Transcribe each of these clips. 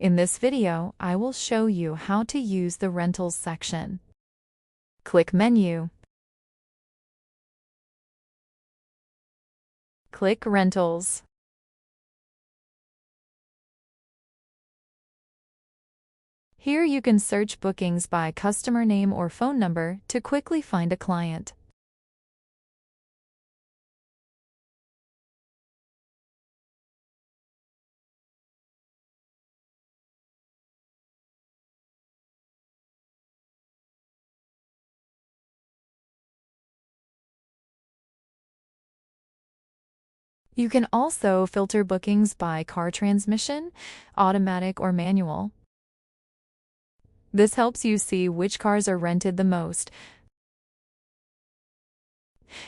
In this video, I will show you how to use the Rentals section. Click Menu. Click Rentals. Here you can search bookings by customer name or phone number to quickly find a client. You can also filter bookings by car transmission, automatic or manual. This helps you see which cars are rented the most.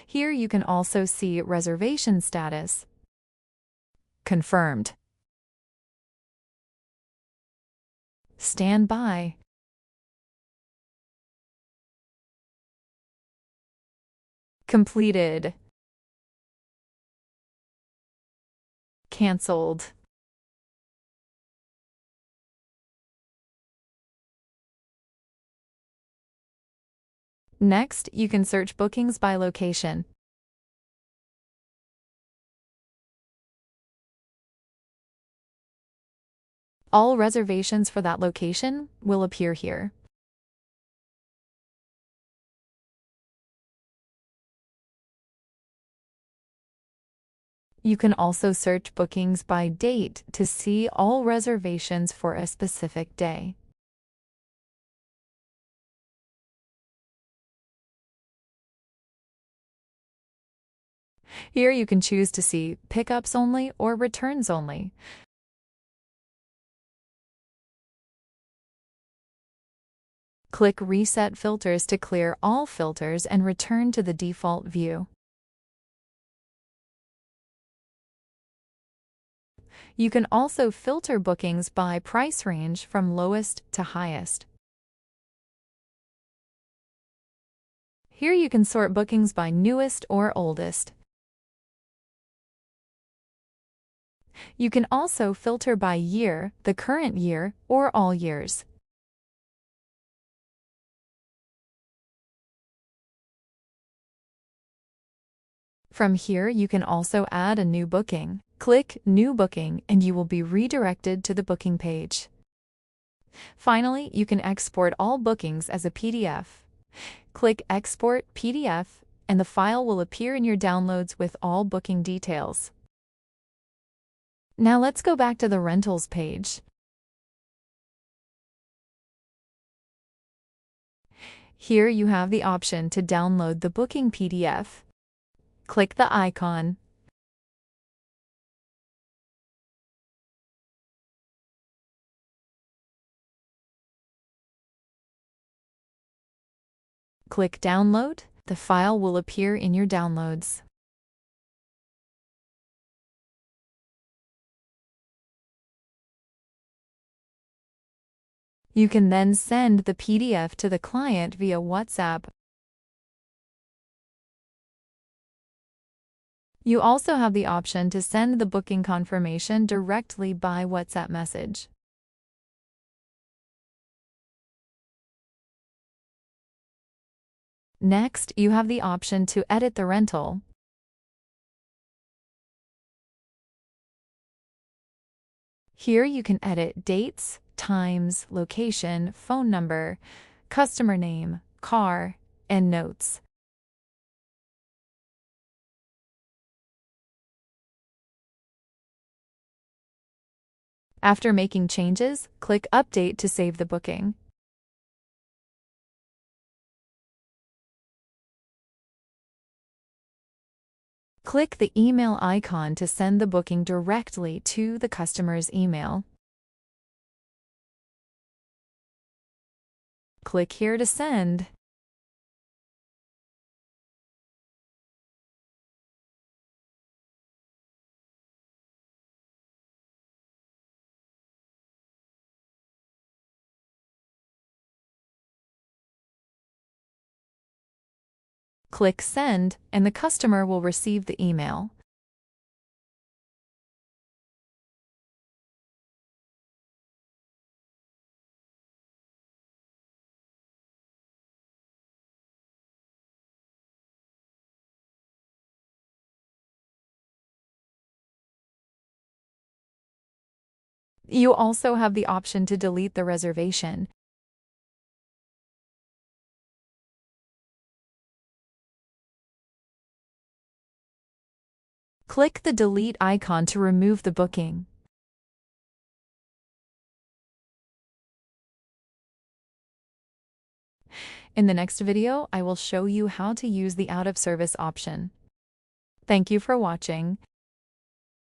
Here you can also see reservation status. Confirmed. Stand by. Completed. Canceled. Next, you can search bookings by location. All reservations for that location will appear here. You can also search bookings by date to see all reservations for a specific day. Here you can choose to see pickups only or returns only. Click Reset Filters to clear all filters and return to the default view. You can also filter bookings by price range from lowest to highest. Here you can sort bookings by newest or oldest. You can also filter by year, the current year, or all years. From here, you can also add a new booking. Click New Booking and you will be redirected to the booking page. Finally, you can export all bookings as a PDF. Click Export PDF and the file will appear in your downloads with all booking details. Now let's go back to the Rentals page. Here you have the option to download the booking PDF. Click the icon. Click Download. The file will appear in your downloads. You can then send the PDF to the client via WhatsApp. You also have the option to send the booking confirmation directly by WhatsApp message. Next, you have the option to edit the rental. Here you can edit dates, times, location, phone number, customer name, car, and notes. After making changes, click Update to save the booking. Click the email icon to send the booking directly to the customer's email. Click here to send. Click Send, and the customer will receive the email. You also have the option to delete the reservation. Click the delete icon to remove the booking. In the next video, I will show you how to use the out of service option. Thank you for watching.